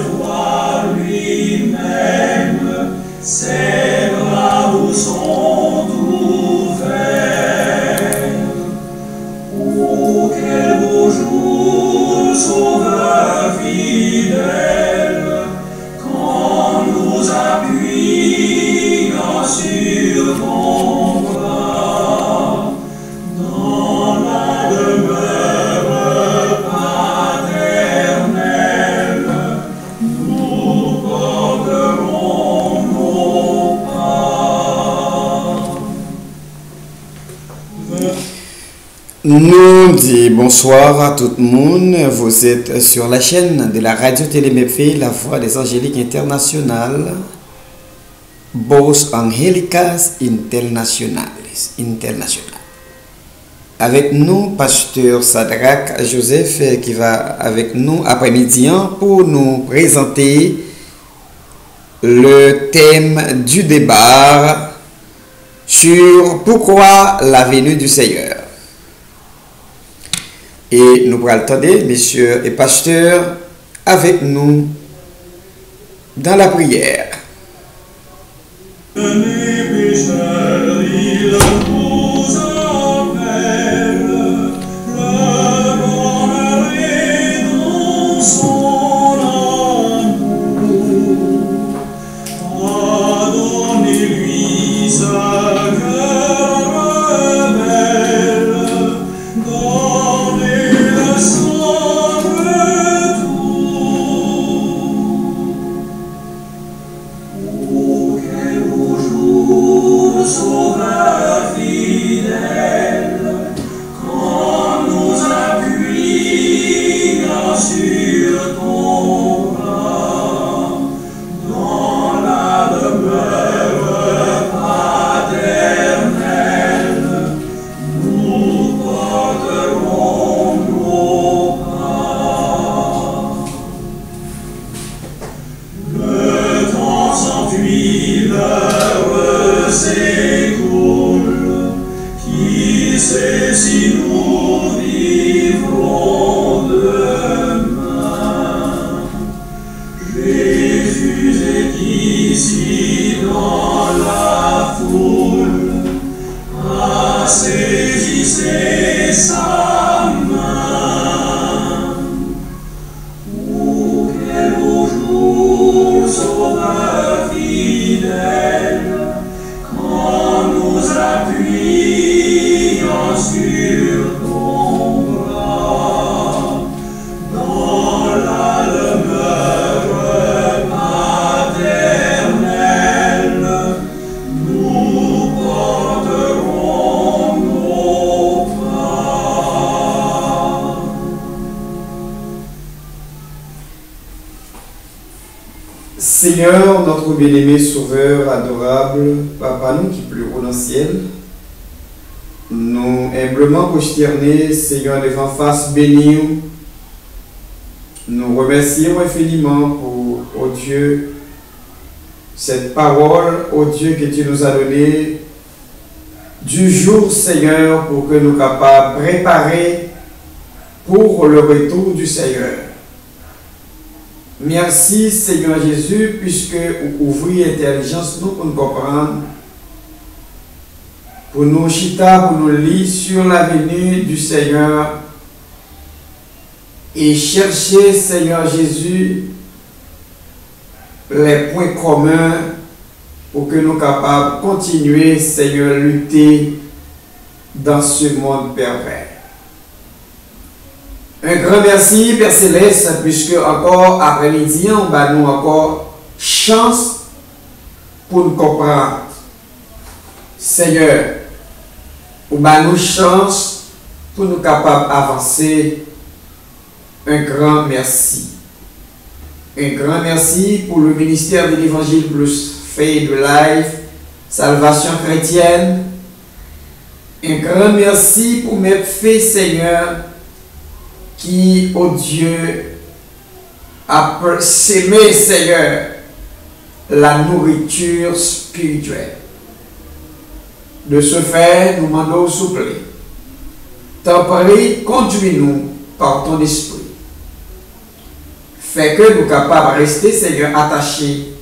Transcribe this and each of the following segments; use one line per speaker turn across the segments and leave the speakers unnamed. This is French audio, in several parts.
toi lui-même, ses bras vous sont ouverts. Oh, quel beau jour, sauveur fidèle, quand nous appuyons sur ton bras, dans la demeure paternelle, nous porterons nos pas.
Nous disons bonsoir à tout le monde. Vous êtes sur la chaîne de la radio Téléméphée, la voix des angéliques internationales, Voz Angelicas Internationales. Avec nous, pasteur Sadrach Joseph, qui va avec nous après-midi pour nous présenter le thème du débat sur pourquoi la venue du Seigneur. Et nous pourrons attendre, messieurs et pasteurs, avec nous dans la prière.
Les pécheurs, il vous appelle, le bonheur dans son amour. Pardonnez-lui sa cœur rebelle, donnez-le son retour. Quel beau jour, sauveur fidèle, quand nous appuyons sur ton bras, dans la demeure paternelle, nous porterons nos pas. Le temps s'enfuit, l'heure s'écoule, qui sait si nous vivrons demain. Jésus est ici dans la foule, saisissez sa main. Oh, quel beau jour, sauveur fidèle, quand nous appuyons sur ton bras, dans la demeure paternelle, nous porterons nos pas.
Seigneur, notre bien-aimé Sauveur adorable, Papa, nous qui plus haut dans le ciel, nous humblement prosternés, Seigneur, devant face bénie, nous remercions infiniment pour, oh Dieu, cette parole, oh Dieu, que tu nous as donnée du jour, Seigneur, pour que nous soyons capables de préparer pour le retour du Seigneur. Merci Seigneur Jésus, puisque vous ouvrez l'intelligence nous pour nous comprendre, pour nous chita, pour nous lire sur la venue du Seigneur et chercher, Seigneur Jésus, les points communs pour que nous soyons capables de continuer, Seigneur, lutter dans ce monde pervers. Un grand merci, Père Céleste, puisque encore après-midi, on va nous encore chance pour nous comprendre. Seigneur, on va nous chance pour nous capables d'avancer. Un grand merci. Un grand merci pour le ministère de l'Évangile plus Faith de Life, Salvation chrétienne. Un grand merci pour mes faits, Seigneur, qui, oh Dieu, a sémé, Seigneur, la nourriture spirituelle. De ce fait, nous demandons s'il vous plaît, t'en parler, conduis-nous par ton esprit. fait que nous sommes capables de rester, Seigneur, attachés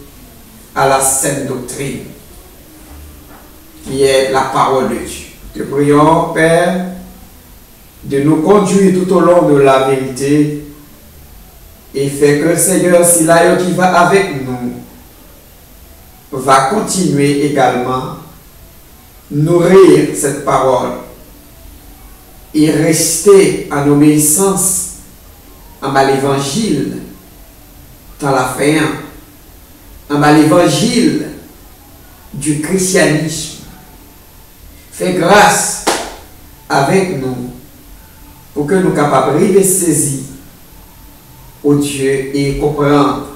à la saine doctrine, qui est la parole de Dieu. Te prions, Père, de nous conduire tout au long de la vérité et fait que, Seigneur, si là qui va avec nous va continuer également nourrir cette parole et rester en obéissance à l'évangile dans la fin, à l'évangile du christianisme. Fais grâce avec nous pour que nous soyons capables de saisir au Dieu et comprendre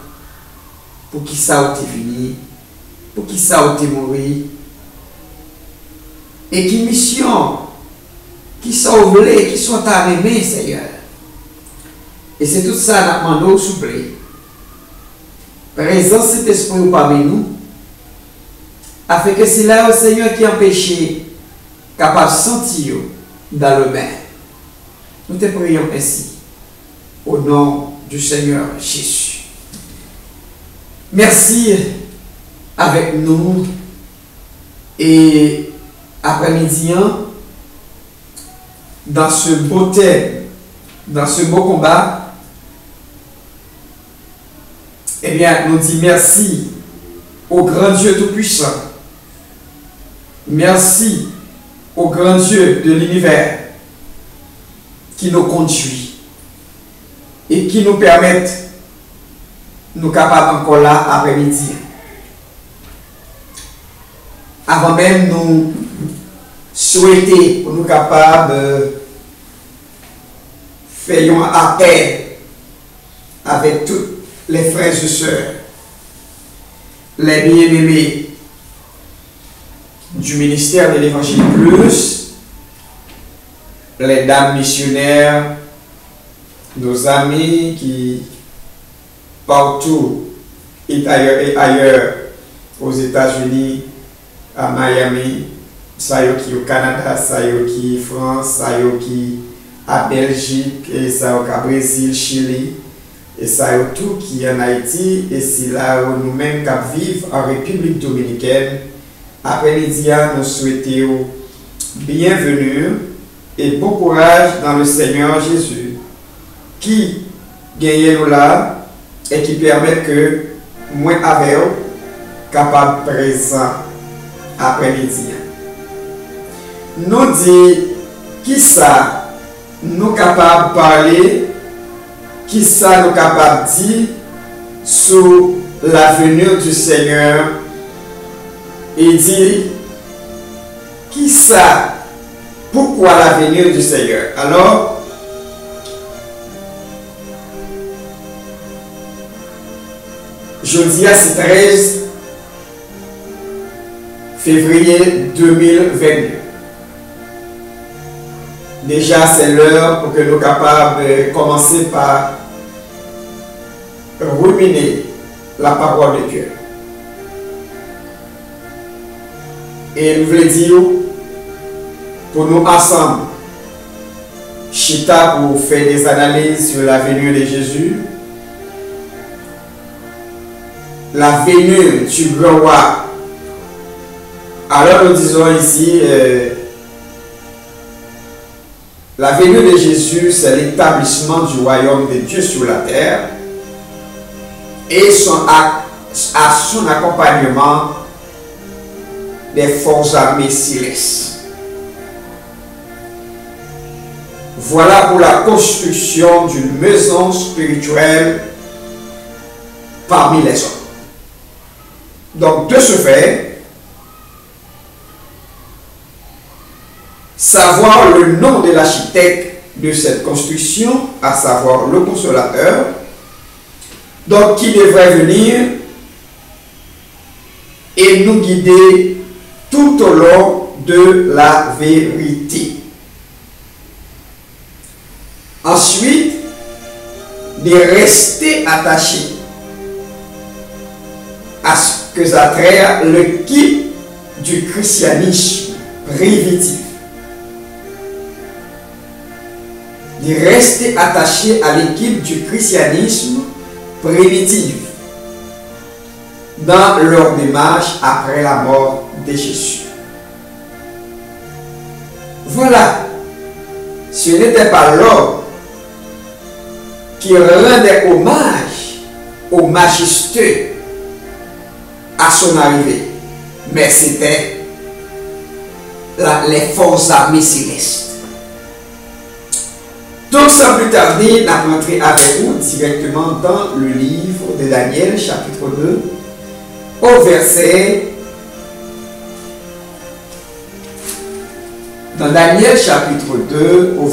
pour qui ça a été fini, pour qui ça a été mourir, et qui mission, qui sont voulés, qui sont arrêtés, Seigneur. Et c'est tout ça, nous demandons, s'il vous plaît. Présence cet esprit parmi nous, afin que c'est là, le Seigneur qui empêché, capable de sentir dans le bain. Nous te prions ainsi, au nom du Seigneur Jésus. Merci avec nous et après-midi, dans ce beau thème, dans ce beau combat, eh bien, nous disons merci au grand Dieu Tout-Puissant. Merci au grand Dieu de l'univers qui nous conduit et qui nous permet nous capables encore là après-midi. Avant même nous souhaiter pour nous capables de faire un appel avec tous les frères et sœurs, les bien-aimés du ministère de l'Évangile Plus, les dames missionnaires, nos amis qui partout et ailleurs aux États-Unis, à Miami, ça y est qui au Canada, ça y est qui France, ça y est qui à Belgique, et ça y est au Brésil, Chili, et ça y est tout qui est en Haïti, et c'est là où nous-mêmes qui vivons en République Dominicaine. Après-midi, nous souhaitons bienvenue et bon courage dans le Seigneur Jésus, qui gagne nous là et qui permet que moi avec vous capable présent après-midi. Nous dit qui ça nous capable parler, qui ça nous capable dire sur la venue du Seigneur et dire qui ça, pourquoi la venue du Seigneur. Alors, jeudi à 13 février 2022. Déjà, c'est l'heure pour que nous soyons capables de commencer par ruminer la parole de Dieu. Et nous voulons dire, pour nous ensemble, chita pour faire des analyses sur la venue de Jésus, la venue du grand roi. Alors nous disons ici, la venue de Jésus, c'est l'établissement du royaume de Dieu sur la terre et à son accompagnement des forces armées célestes. Voilà pour la construction d'une maison spirituelle parmi les hommes. Donc, de ce fait, savoir le nom de l'architecte de cette construction, à savoir le Consolateur, donc qui devrait venir et nous guider tout au long de la vérité. Ensuite, de rester attaché à ce que ça traite l'équipe du christianisme préventif. De rester attaché à l'équipe du christianisme primitive dans leur démarche après la mort de Jésus. Voilà, ce n'était pas l'homme qui rendait hommage au majestueux à son arrivée, mais c'était les forces armées célestes. Donc sans plus tarder, on a rentré avec vous directement dans le livre de Daniel, chapitre 2, au verset. Dans Daniel, chapitre 2, au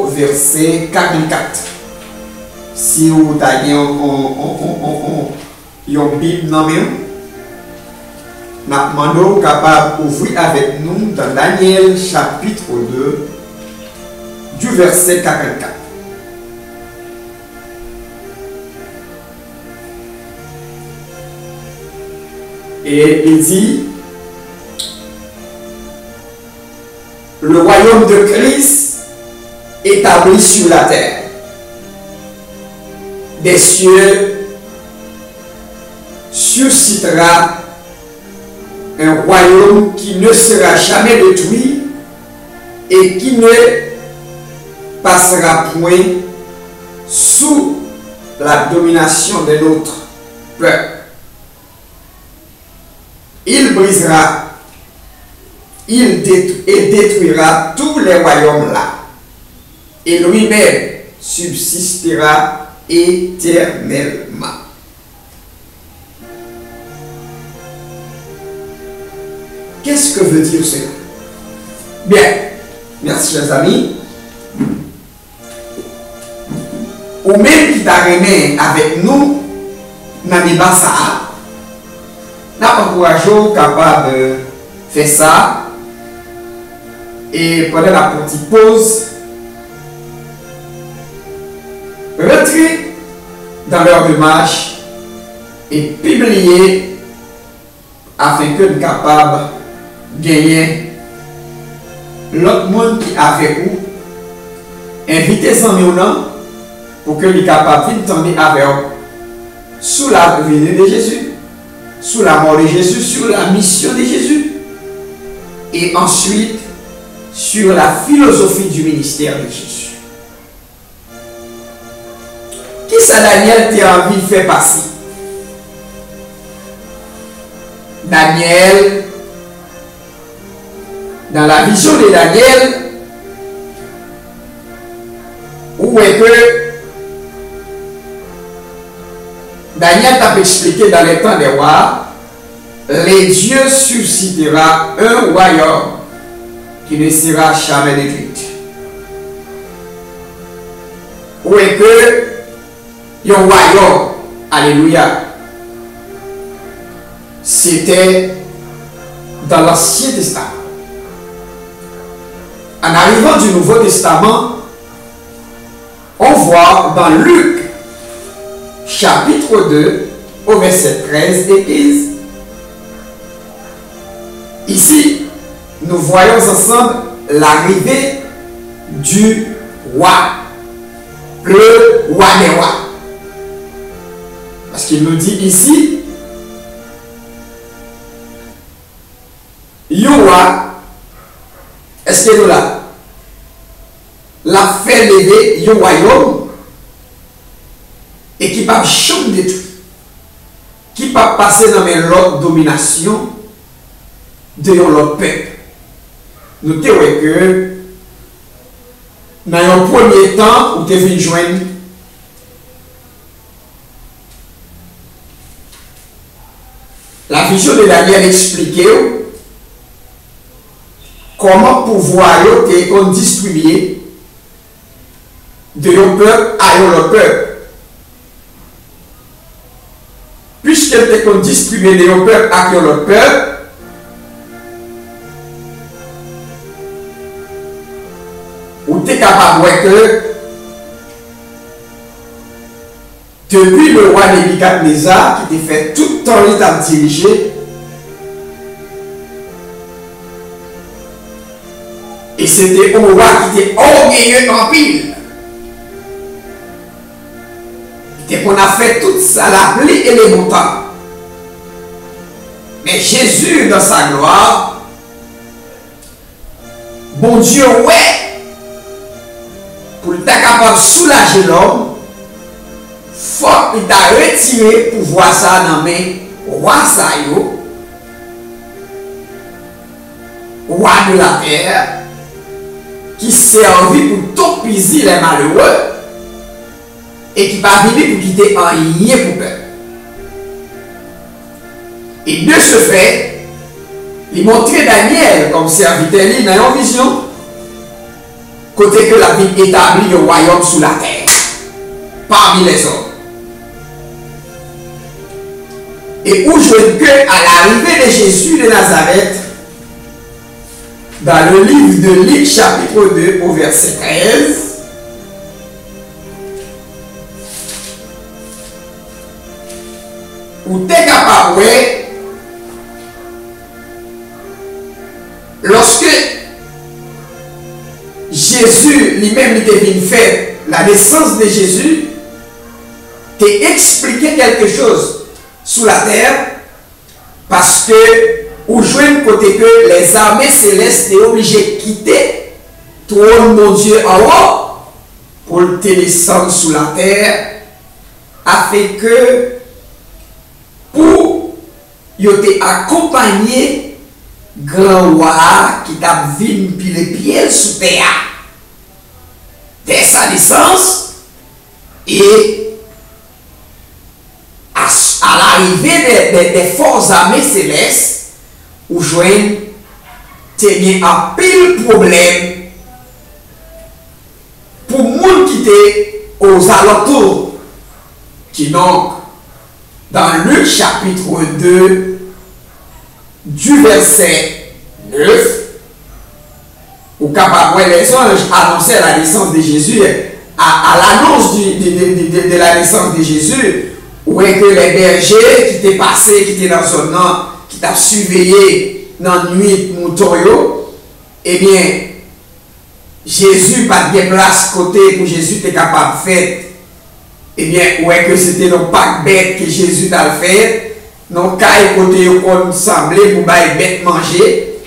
verset 44. Si vous avez une Bible dans main, nous demandons capable d'ouvrir avec nous dans Daniel chapitre 2 du verset 44. Et il dit, le royaume de Christ établi sur la terre, des cieux suscitera un royaume qui ne sera jamais détruit et qui ne passera point sous la domination de notre peuple. Il brisera, il détruira tous les royaumes là, et lui-même subsistera éternellement. Qu'est-ce que veut dire cela? Bien, merci chers amis. Ou même qui t'a remis avec nous dans le débat ça, nous encourageons capable de faire ça et pendant la petite pause, rentrer dans leur démarche et publier afin que nous soyons capables de gagner l'autre monde qui est avec vous, inviter son nom pour que nous soyons capables d'entendre avec eux sous la venue de Jésus, sous la mort de Jésus, sur la mission de Jésus, et ensuite sur la philosophie du ministère de Jésus. Qui ça Daniel t'a envie de faire passer? Daniel, dans la vision de Daniel, où est que Daniel t'a expliqué dans les temps des rois, les dieux suscitera un royaume qui ne sera jamais détruit. Où est que il y a un royaume, alléluia, c'était dans l'Ancien Testament. En arrivant du Nouveau Testament, on voit dans Luc chapitre 2 au verset 13 et 15. Ici, nous voyons ensemble l'arrivée du roi, le roi des rois. Parce qu'il nous dit ici, Yoa, est-ce que nous là, l'a fait lever le royaume et qui va jamais détruire, qui va passer dans l'autre domination de l'autre peuple. Notez que dans un premier temps, vous devez joindre la vision de Daniel expliquait comment pouvoir être distribué de un peuple à un autre peuple. Puisqu'elle était distribuée de un peuple à un autre peuple, ou tu es capable de que depuis le roi Nebuchadnezzar qui t'a fait tout le temps l'état dirigé, et c'était un roi qui était orgueilleux en pile, Et qu'on a fait tout ça, la pluie et les beaux temps. Mais Jésus, dans sa gloire, bon Dieu, ouais, pour être capable de soulager l'homme, faut qu'il t'a retiré pour voir ça dans mes rois saillots, roi de la terre, qui servit pour tout piser les malheureux et qui va venir pour quitter un rien pour peur. Et de ce fait, il montrait Daniel comme serviteur dans une vision, côté que la ville établit le royaume sous la terre, parmi les hommes. Et où je veux que, à l'arrivée de Jésus de Nazareth, dans le livre de Luc, chapitre 2, au verset 13, où tu es capable, lorsque Jésus lui-même était venu faire la naissance de Jésus, t'es expliqué quelque chose sous la terre, parce que ou jouer côté que les armées célestes étaient obligées de quitter trône mon Dieu en haut pour le descendre sous la terre, afin que pour y être accompagné grand roi qui t'a vu puis les pieds sous terre dès sa naissance, et à l'arrivée des forces armées célestes, où joignent tenir un pile problème pour monde qui étaient aux alentours, qui donc dans Luc chapitre 2 du verset 9, où capable les anges annonçaient la naissance de Jésus, à l'annonce de la naissance de Jésus, où est que les bergers qui étaient passés, qui étaient dans son nom, qui t'a surveillé dans la nuit mouton, eh bien, Jésus pas de place côté pour Jésus était capable de faire. Eh bien, où est que c'était non pas bête que Jésus t'a fait, non caille côté qu'on semblait pour bailler bête manger.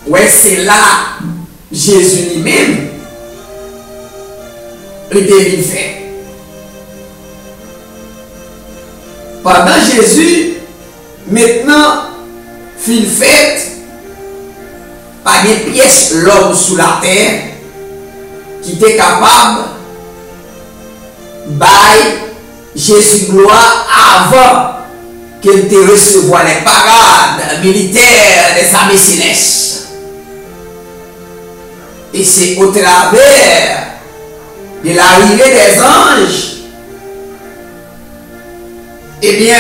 Ouais, c'est là Jésus lui-même était venu faire. Pendant Jésus, maintenant, fin fête, par des pièces l'homme sous la terre qui était capable bailler Jésus gloire avant qu'il te recevoir les parades militaires des armées célestes. Et c'est au travers de l'arrivée des anges, eh bien,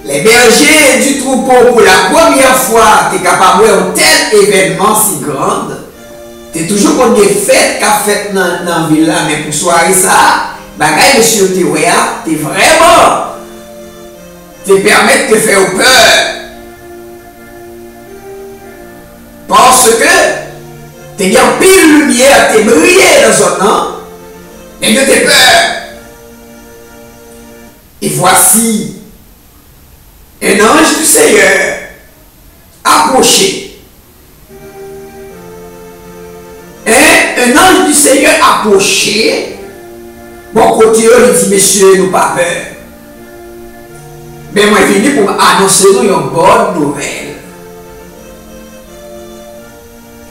les bergers du troupeau, pour la première fois, tu es capable de voir un tel événement si grand. Tu es toujours comme des fêtes qu'a fait dans la ville là, mais pour soirée ça, bagaille monsieur Théoya, tu es vraiment, te permet de te faire peur. Parce que tu as pile lumière, tu es brillé dans un an, et que tu as peur. Et voici un ange du Seigneur approché. Un ange du Seigneur approché. Bon côté, il dit, monsieur, nous pas peur. Mais moi, je suis venu pour annoncer nous une bonne nouvelle.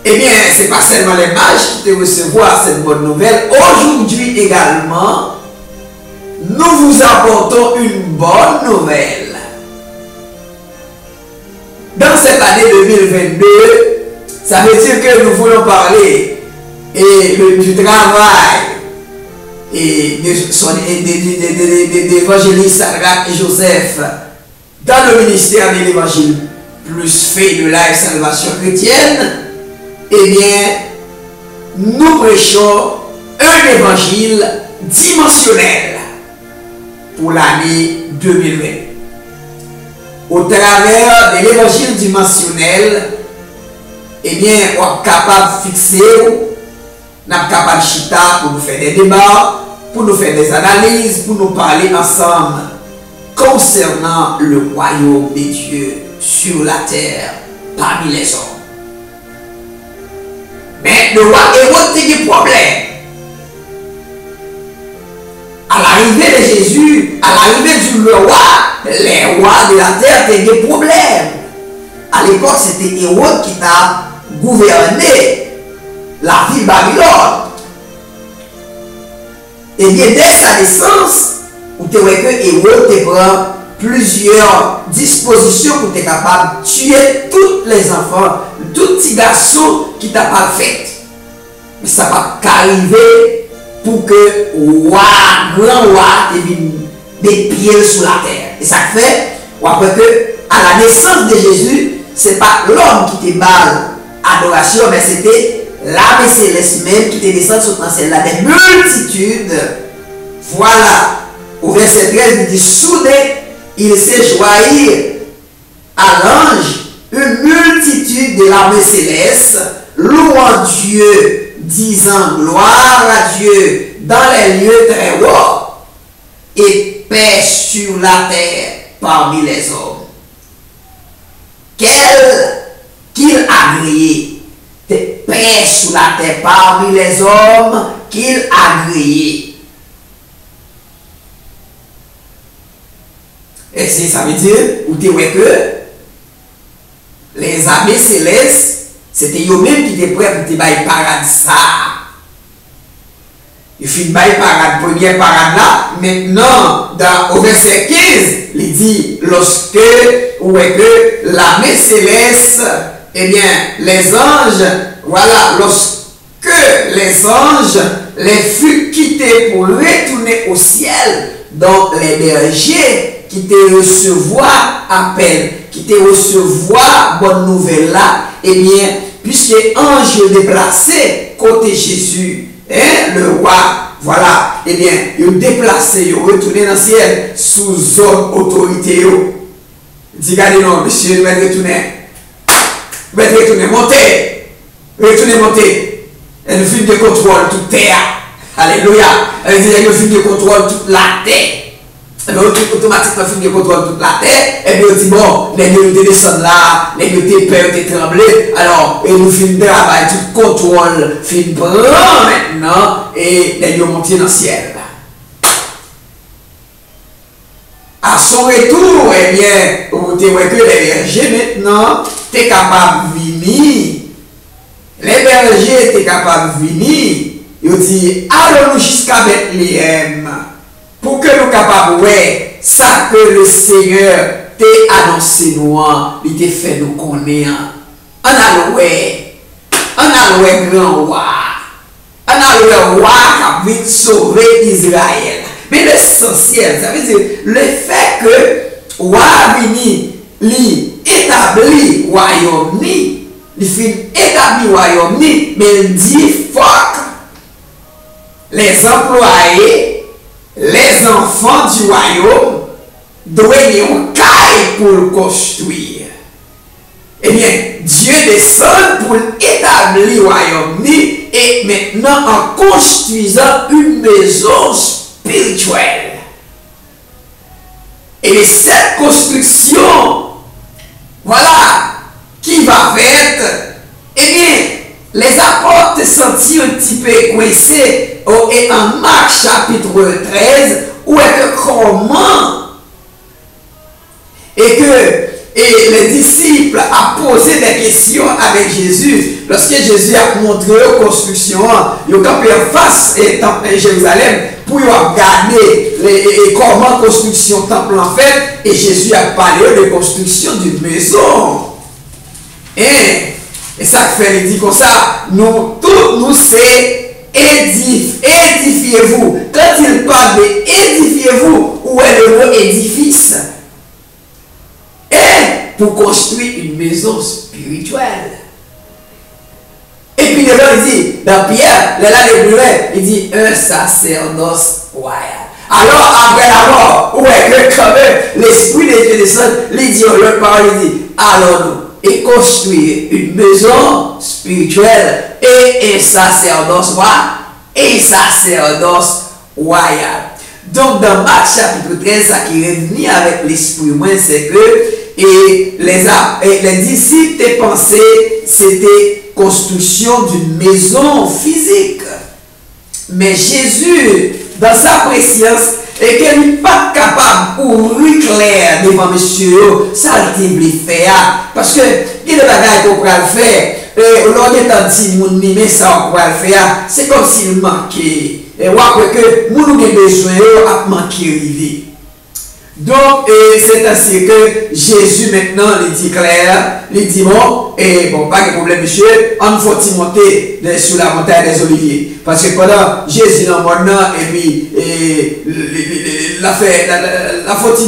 Eh bien, ce n'est pas seulement les mages qui te recevoir cette bonne nouvelle. Aujourd'hui également, nous vous apportons une bonne nouvelle. Dans cette année 2022, ça veut dire que nous voulons parler du travail et de l'évangéliste Sadrach et Joseph dans le ministère de l'évangile plus fait de la salvation chrétienne. Eh bien, nous prêchons un évangile dimensionnel pour l'année 2020. Au travers de l'évangile dimensionnel, eh bien, on est capable de fixer, on est capable de chita pour nous faire des débats, pour nous faire des analyses, pour nous parler ensemble concernant le royaume des dieux sur la terre parmi les hommes. Mais le roi Hérode a des problèmes. À l'arrivée de Jésus, à l'arrivée du roi, les rois de la terre avaient des problèmes. À l'époque, c'était Hérode qui a gouverné la ville Babylone. Et bien, dès sa naissance, vous voyez que Hérode prend plusieurs dispositions pour être capable de tuer tous les enfants, tous petits garçons qui t'a pas fait. Mais ça va qu'arriver pour que roi, grand roi, devienne des pieds sur la terre. Et ça fait, après que, à la naissance de Jésus, c'est pas l'homme qui te mal adoration, mais c'était l'âme céleste même qui te descend sur le ciel là, des multitudes. Voilà. Au verset 13, il dit, soudain, il s'est joyé à l'ange une multitude de l'armée céleste, louant Dieu, disant gloire à Dieu dans les lieux très hauts et paix sur la terre parmi les hommes. Qu'il agréé, de paix sur la terre parmi les hommes, qu'il agréé. Et ça veut dire, vous dites que les armées célestes, c'était eux-mêmes qui étaient prêts pour te bailler paradis ça. Il fit bailler paradis, première parade là. Maintenant, au verset 15, il dit, lorsque, ou est que l'armée céleste, eh bien, les anges, voilà, lorsque les anges les furent quittés pour retourner au ciel, donc les bergers qui te recevoir appel, qui te recevoir bonne nouvelle là, eh bien, puisque ange déplacé côté Jésus, hein, le roi, voilà, eh bien, il déplacé, il retourné dans le ciel sous zone autorité. Dis, regardez non, monsieur, il va retourner, monter. Et le film de contrôle toute terre. Alléluia. Elle dit, le film de contrôle toute la terre. Et bien, automatiquement, le film de contrôle toute la terre. Et bien, on dit, bon, les deux descendent là, les deux peur, te tremblés. Alors, et le film de travail, tout contrôle, film prend maintenant, et les deux montent dans le ciel. À son retour, eh bien, vous voyez que les bergers maintenant, t'es capable de venir. Les bergers étaient capables de venir. Ils disent, allons-nous jusqu'à Bethléem pour que nous capables de voir ça que le Seigneur t'a annoncé nous, il t'a fait nous connaître. On a le grand roi. On a le roi qui a vite sauvé Israël. Mais l'essentiel, ça veut dire le fait que roi vini, lui établit royaume, il fait établir royaume, mais il dit fuck les employés, les enfants du royaume doivent un caille pour le construire. Eh bien, Dieu descend pour établir le royaume et maintenant en construisant une maison spirituelle. Et cette construction, voilà, qui va faire, eh bien, les apôtres se sentent un petit peu coincés. Et en Marc chapitre 13, où est que comment et les disciples ont posé des questions avec Jésus. Lorsque Jésus a montré la construction, ils ont campé en face de Jérusalem pour regarder comment la construction temple en fait. Et Jésus a parlé de construction d'une maison. Et ça fait, il dit comme ça, nous tous nous c'est édifiez-vous. Quand il parle de édifiez-vous, où est le mot édifice? Et pour construire une maison spirituelle. Et puis il dit, dans Pierre, il dit un sacerdoce royal. Alors après la mort, où est que quand même l'Esprit de Dieu descend, il dit, leur parole, il dit, allons-nous et construire une maison spirituelle et un sacerdoce royale. Donc, dans Marc chapitre 13, ça qui est venu avec l'esprit moi, c'est que les disciples étaient pensés, c'était construction d'une maison physique. Mais Jésus, dans sa préscience, et qu'elle n'est pas capable d'ouvrir clair devant monsieur, ça a été fait. Parce que, il y a des bagages qu'on peut le faire. L'on est en dit, mais ça, on peut le faire. C'est comme s'il manquait. Et on voit que nous avons besoin de manquer. Donc, c'est ainsi que Jésus maintenant, il dit clair, il dit bon, et bon, pas de problème, monsieur, on faut monter sur la montagne des Oliviers. Parce que pendant Jésus dans le monde, et puis, la petit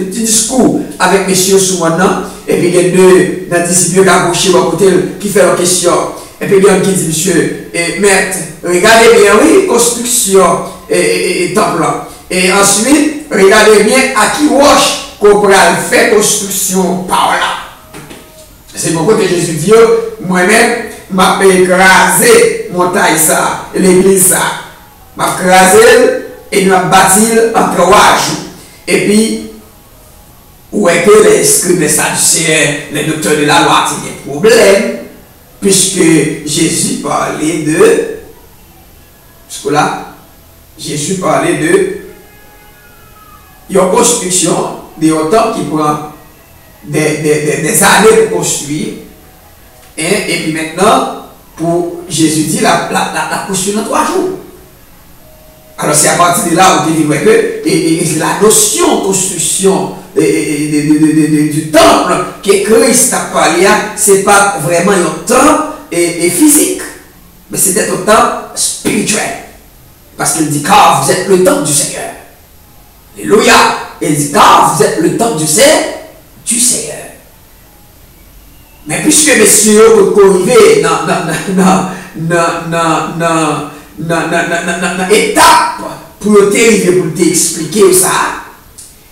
discours avec monsieur sur le monde, et puis il y a deux disciples qui approchent à côté, qui font leur question. Et puis il y a un qui dit, monsieur, maître, regardez bien, oui, construction et temple. Et ensuite, regardez bien à qui roche qu'on pourra faire construction par là. C'est pourquoi que Jésus dit, moi-même, m'a écrasé montagne ça, l'église ça. M'a écrasé et m'a bâti en 3 jours. Et puis, où est que les scribes, les sadducéens, les docteurs de la loi ont des problèmes, puisque Jésus parlait de. Jusque là, Jésus parlait de. Il y a une construction de temps qui prend des années pour construire. Et puis maintenant, pour Jésus dit la construire dans 3 jours. Alors c'est à partir de là où tu dis que la notion de construction du temple que Christ a parlé, ce n'est pas vraiment un temple physique, mais c'était un temple spirituel. Parce qu'il dit car vous êtes le temple du Seigneur. Alléluia. Il dit car vous êtes le temple du Seigneur. Mais puisque messieurs, vous arrivez dans étape pour t'expliquer ça,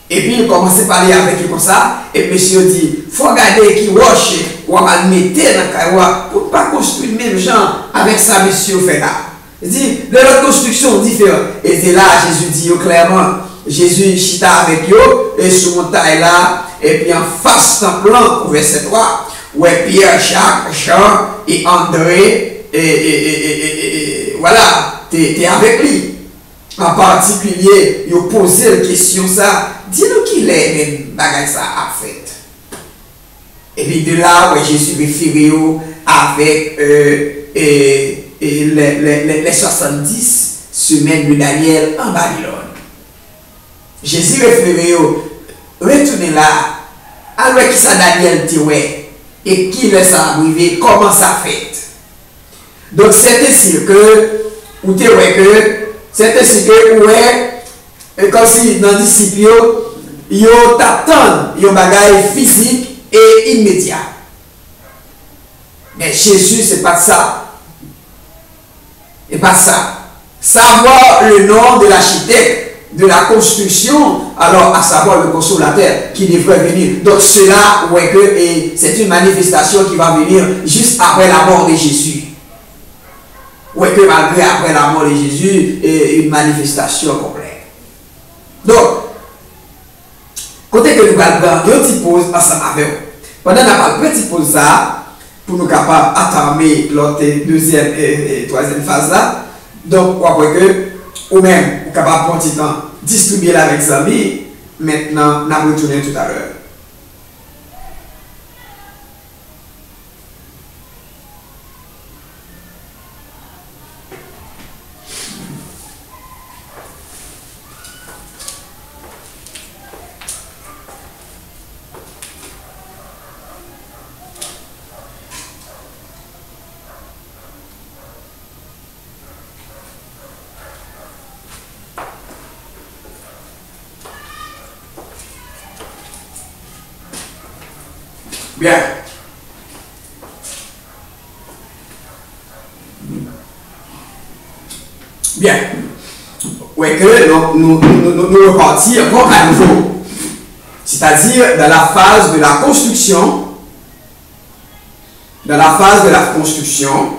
et puis il commence à parler avec lui comme ça, et monsieur dit, il faut regarder qui roche, ou va le mettre dans le caillou pour ne pas construire le même genre avec ça, monsieur fait là. Il dit, de notre construction différente. Et c'est là, Jésus dit clairement, Jésus chita avec eux, et sur montagne là, et puis en face d'un plan, au verset 3, où est Pierre, Jacques, Jean et André, et voilà, tu es avec lui. En particulier, il a posé la question ça, dis-nous qu'il est même bagage ça a fait. Et puis de là, où Jésus référé avec les 70 semaines de Daniel en Babylone. Jésus référé retournez là, alors qui ça Daniel dit ouais, et qui laisse ça arriver, comment ça fait. Donc c'est ainsi que, ou te ouais que, c'est ainsi que, ouais, comme si dans les disciples, ils t'attendent, ils ont bagage physique et immédiat. Mais Jésus, c'est pas ça. Et pas ça. Savoir le nom de l'architecte, de la construction, alors à savoir le consolateur qui devrait venir. Donc cela, ouais que c'est une manifestation qui va venir juste après la mort de Jésus. Ouais que malgré après la mort de Jésus, une manifestation complète. Donc, côté que nous allons deux petites pauses ensemble avec vous. Pendant la petite pause ça, pour nous capables d'attamer l'autre deuxième et troisième phase là. Donc, après que, ou même, vous capable de prendre du temps, distribuer la avec les amis. Maintenant, nous allons retourner tout à l'heure. Bien. Bien. Ouais, que nous repartons encore à nouveau. C'est-à-dire dans la phase de la construction. Dans la phase de la construction.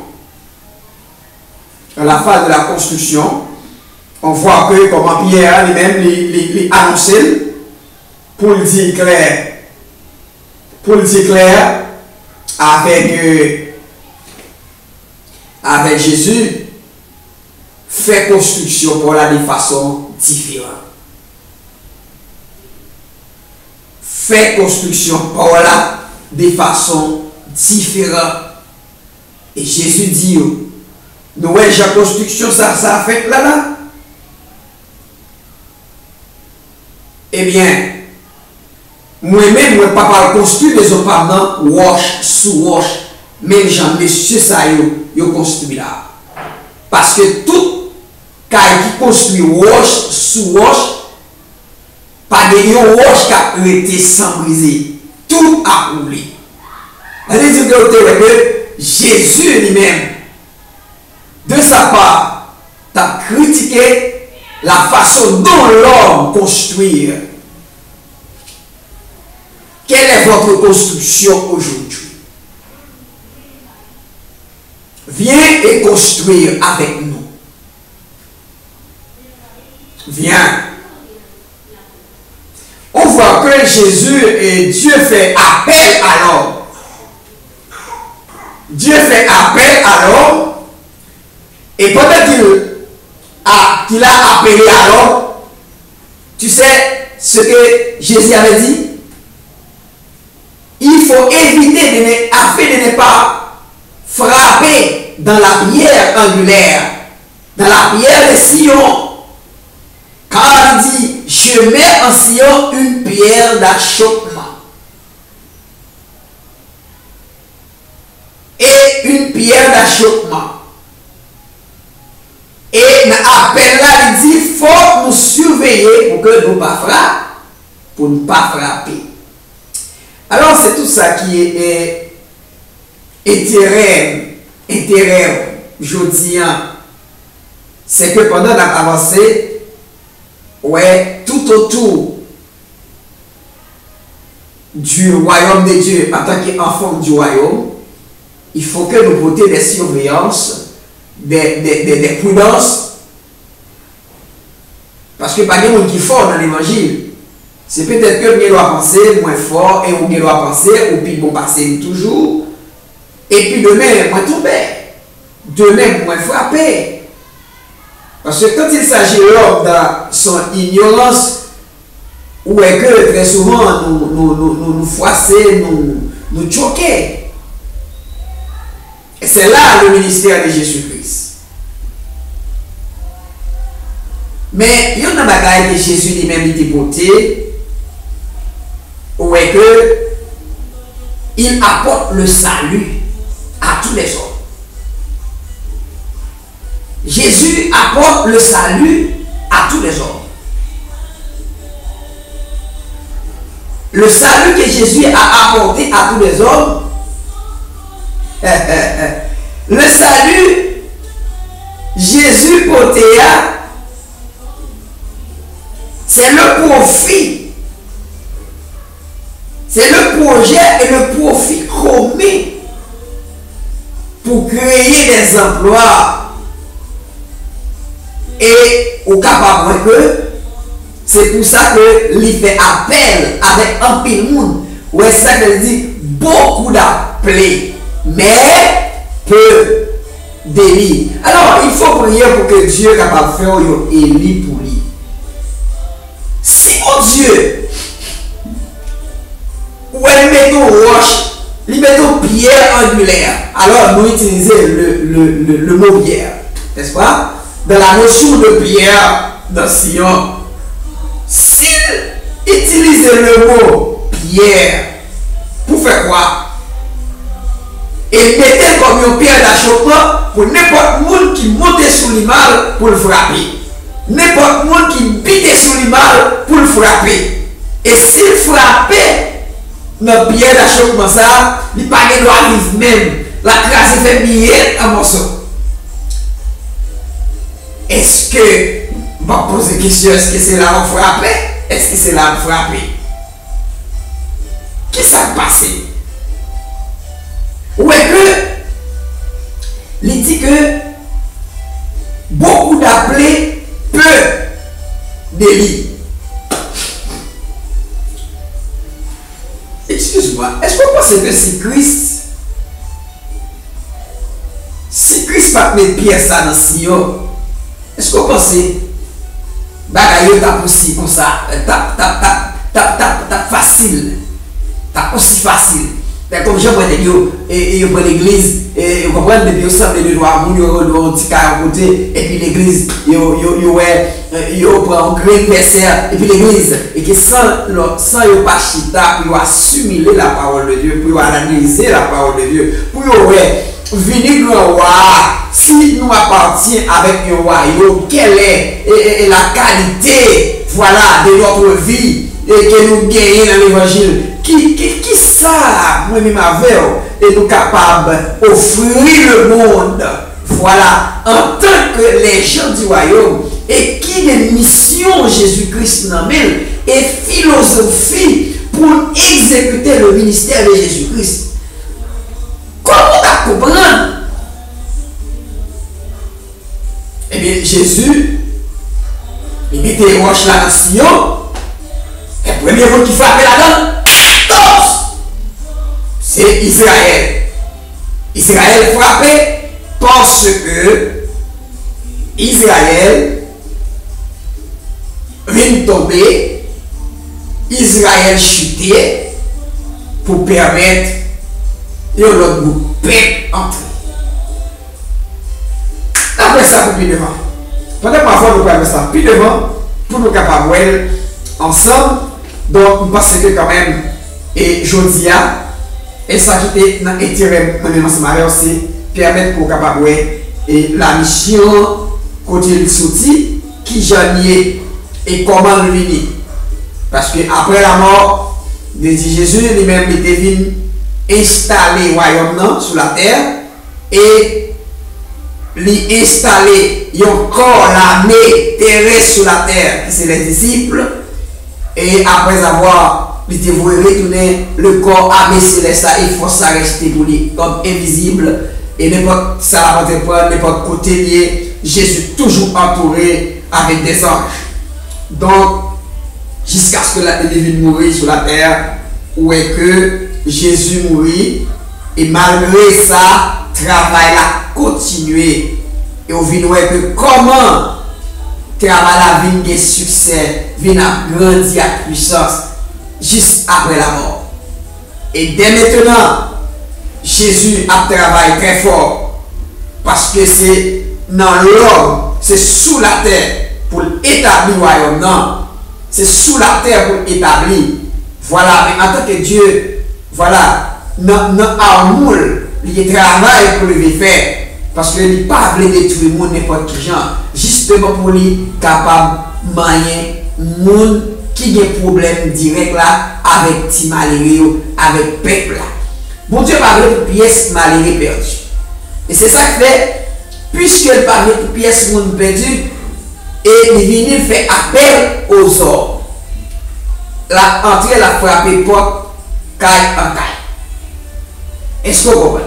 Dans la phase de la construction. on voit que comment Pierre lui-même lui annonce pour le dire clair avec Jésus, fait construction pour la de façon différente. Fait construction pour la de façon différente. Et Jésus dit, nous voyons la construction, ça a fait là. Eh bien, moi-même, je ne peux pas construire les autres pendant wash sous wash. Même gens, monsieur, ça y construit là. Parce que tout cas qui construit wash sous wash, pas de wash qui a été sans briser. Tout a roulé. C'est-à-dire que Jésus lui-même, de sa part, a critiqué la façon dont l'homme construit. Quelle est votre construction aujourd'hui? Viens et construire avec nous. Viens. On voit que Jésus et Dieu fait appel à l'homme. Dieu fait appel à l'homme. Et pendant qu'il a appelé à l'homme, tu sais ce que Jésus avait dit? Il faut éviter afin de ne pas frapper dans la pierre angulaire, dans la pierre de Sion. Car il dit, je mets en Sion une pierre d'achoppement. Et une pierre d'achoppement. Et l'appel là, il dit, il faut nous surveiller pour que nous ne pas frapper, pour ne pas frapper. Alors c'est tout ça qui est intérêt, je dis, c'est que pendant notre avancée, ouais, tout autour du royaume de Dieu, en tant qu'enfant du royaume, il faut que nous portions des surveillances, des prudences, parce que pas de monde qui fort dans l'évangile. C'est peut-être que nous doit penser moins fort et on doit penser, ou puis bon passer toujours, et puis demain, moins tomber, demain, moins frapper. Parce que quand il s'agit de l'homme dans son ignorance, ou est que très souvent nous froisser, nous choquer. Et c'est là le ministère de Jésus-Christ. Mais il y a une bagaille que Jésus lui-même était porté, où est que il apporte le salut à tous les hommes. Jésus apporte le salut à tous les hommes. Le salut que Jésus a apporté à tous les hommes, le salut, Jésus porté, c'est le profit. C'est le projet et le profit commun pour créer des emplois. Et au capable que c'est pour ça que il fait appel avec un peu de monde. Ouais, ça veut dire beaucoup d'appelés, mais peu d'élus. Alors, il faut prier pour que Dieu soit capable de faire un élu pour lui. Si mon Dieu, ou elle met une roche, il met une pierre angulaire, alors nous utilisons le mot pierre, n'est-ce pas? Dans la notion de pierre dans Sion, s'il utilise le mot pierre, pour faire quoi? Et mettez comme une pierre d'achoppement pour n'importe qui monte sur l'image pour le frapper. N'importe qui bite sur l'image pour le frapper. Et s'il frappait notre pierre d'achoppement, ça, il n'y a pas de droit vivre même. La crasse fait billet en morceaux. Est-ce que, on va poser la question, est-ce que c'est là qu'on frappe? Est-ce que c'est là qu'on frappe? Qu'est-ce qui s'est passé? Ou est-ce que, il dit que beaucoup d'appelés, peu d'Élie. Excuse-moi, est-ce qu'on pense que si Christ pas mettre pièce ça dans Sion, est-ce qu'on pense bagaille t'a aussi comme ça, t'a facile, t'a aussi facile. Mais comme je vois des yo et pour l'église et vous comprenez depuis au centre de droit mon yo petit à côté et puis l'église yo prend un grand verset et puis l'église et que sans yo pas chita pour assimiler la parole de Dieu pour analyser la parole de Dieu pour venir le roi si nous appartient avec un royaume quelle est la qualité voilà de notre vie et que nous gagnons dans l'évangile qui ça moi-même avec et nous capables d'offrir le monde voilà en tant que les gens du royaume et qui est mission Jésus-Christ nommé et philosophie pour exécuter le ministère de Jésus-Christ. Comment tu comprends? Eh bien Jésus il mettait les roches là dans Sion et le premier mot qui frappait là-dedans c'est Israël. Israël frappé parce que Israël vient tomber, Israël chuter pour permettre à l'autre groupe entrer. Après ça, pour plus devant. Pendant parfois nous parlons ça plus devant pour nous capables ensemble. Donc, nous pensons que quand même, et Jodia, et ça qui était dans l'intérêt de ensemble aussi, permettre pour capable et la mission côté le sorti qui j'en et comment le venir. Parce que après la mort de Jésus, lui-même était venu installer le royaume sur la terre et lui installer encore l'armée terrestre sur la terre, qui c'est les disciples. Et après avoir il devrait retourner le corps armé céleste et force à rester pour lui comme invisible et n'importe ça n'importe côté lié Jésus toujours entouré avec des anges. Donc jusqu'à ce que la divine mourir sur la terre où est que Jésus mourit et malgré ça travail a continué et on vient que comment travail a vient de succès vient à grandir à puissance juste après la mort. Et dès maintenant, Jésus a travaillé très fort parce que c'est dans l'homme, c'est sous la terre pour établir le royaume. Non, c'est sous la terre pour établir. Voilà, mais en tant que Dieu, voilà, dans amour, il travaille pour le faire parce qu'il n'est pas voulu détruire le monde n'importe qui genre, justement pour lui capable de manier le monde qui a des problèmes directs là avec ti malheureux, avec peuple là. Bon Dieu parle pour pièce malheureux perdu. Et c'est ça qui fait, puisqu'il parle pour pièce monde perdu, et il vient faire appel aux hommes. La entrée la frappé porte caille en caille. Est-ce que vous comprenez?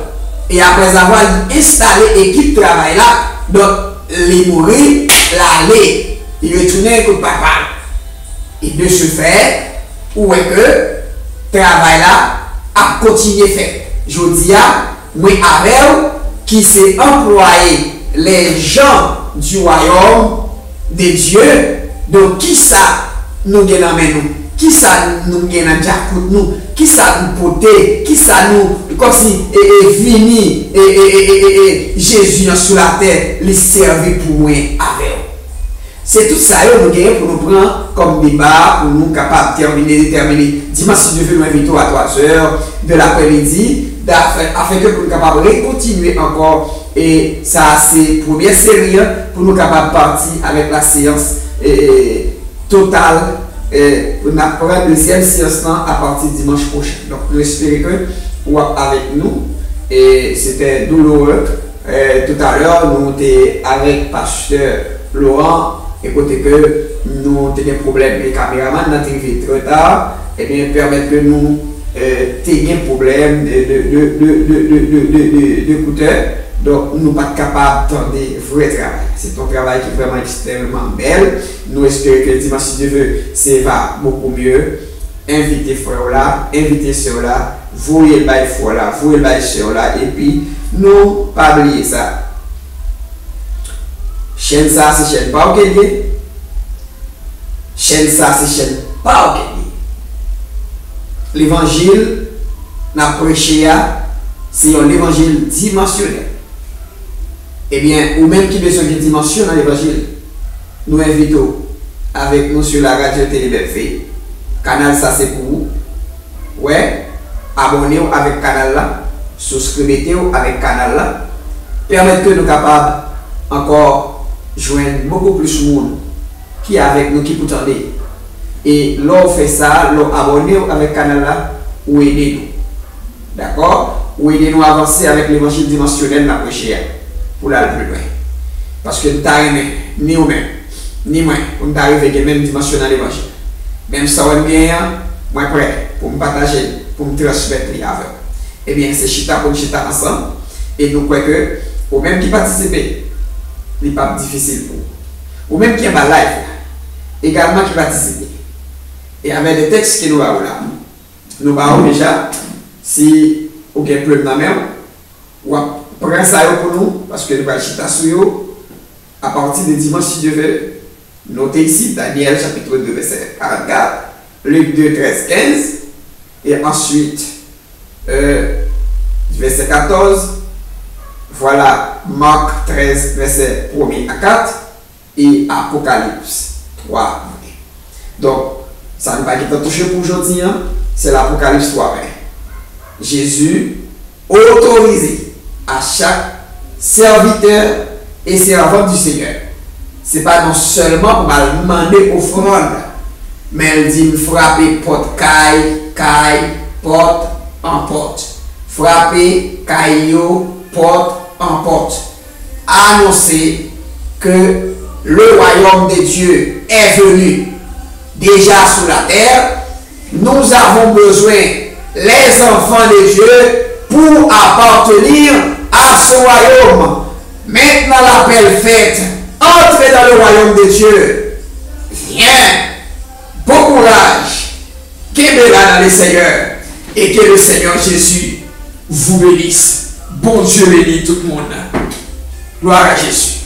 Et après avoir installé l'équipe de travail là, donc les mourir, l'aller, il retournait avec papa. Et de ce fait, où est que travail là a continué fait. Je dis à moi avec qui s'est employé les gens du royaume de Dieu. Donc qui ça nous gagne nous? Qui ça nous gagne nous? Qui ça nous porter? Qui ça nous comme si fini et Jésus sur la terre les servir pour moi avec. C'est tout ça que nous gagnons pour nous prendre comme débat, pour nous capables de déterminer dimanche si Dieu veut nous inviter à 3h de l'après-midi, afin que nous capables de continuer encore. Et ça, c'est pour bien sérieux, pour nous capables de partir avec la séance totale. Pour nous prendre la deuxième séance à partir de dimanche prochain. Donc, nous espérons que vous êtes avec nous. Et c'était douloureux. Tout à l'heure, nous étions avec Pasteur Laurent. Écoutez que nous avons des problèmes de caméraman, nous avons arrivé trop tard, et bien permettre que nous ayons des problèmes d'écouteurs. Donc, nous ne sommes pas capables d'attendre vrai travail. C'est un travail qui est vraiment extrêmement belle. Nous espérons que dimanche, si Dieu veut, ça va beaucoup mieux. Invitez frère là, invitez soeur là, voyez le bail frère là, voyez le bail soeur là, et puis, nous, pas oublier ça. Chaîne ça, c'est chaîne pas ok. Chaîne ça, c'est chaîne pas ok. L'évangile, n'a prêché, c'est un évangile dimensionnel. Eh bien, ou même qui besoin de dimension dans l'évangile, nous invitons avec nous sur la radio Télé Belle-Fée. Canal, ça c'est pour vous. Ouais, abonnez-vous avec canal là, souscrivez-vous avec canal là, permettre que nous capables encore joindre beaucoup plus de monde qui est avec nous, qui peut attendre. Et là, on fait ça, là, abonnez-vous avec canal là, ou aidez-nous. D'accord? Ou aidez-nous à avancer avec l'évangile dimensionnel la prêcher pour aller plus loin. Parce que nous n'avons ni nous-mêmes, ni moi, pour nous arriver à même dimensionnel l'évangile. Même ça, on est bien, moi prêt pour me partager, pour me transmettre avec. Eh bien, c'est chita pour chita ensemble. Et nous croyons que, ou même qui participe, ce n'est pas difficile pour vous. Ou même qui est en live, également qui participe. Et avec des textes que nous avons là, nous avons déjà, si vous avez un problème dans la main, ou prenez ça pour nous, parce que nous allons chita sur vous, à partir de dimanche, si Dieu veut. Notez ici Daniel chapitre 2 verset 44, Luc 2 13 15 et ensuite verset 14, voilà Marc 13 verset 1 à 4 et Apocalypse 3. Donc ça ne va pas être touché pour aujourd'hui, hein? C'est l'Apocalypse 3. Jésus autorisé à chaque serviteur et servante du Seigneur. Ce n'est pas non seulement pour mal demander offrande, mais elle dit frapper porte caille, porte en porte. Frapper caillot, porte en porte. Annoncer que le royaume de Dieu est venu déjà sur la terre. Nous avons besoin, les enfants de Dieu, pour appartenir à ce royaume. Maintenant l'appel fait. Entrez dans le royaume de Dieu. Viens. Bon courage. Qu'est-ce dans le Seigneur. Et que le Seigneur Jésus vous bénisse. Bon Dieu bénit tout le monde. Gloire à Jésus.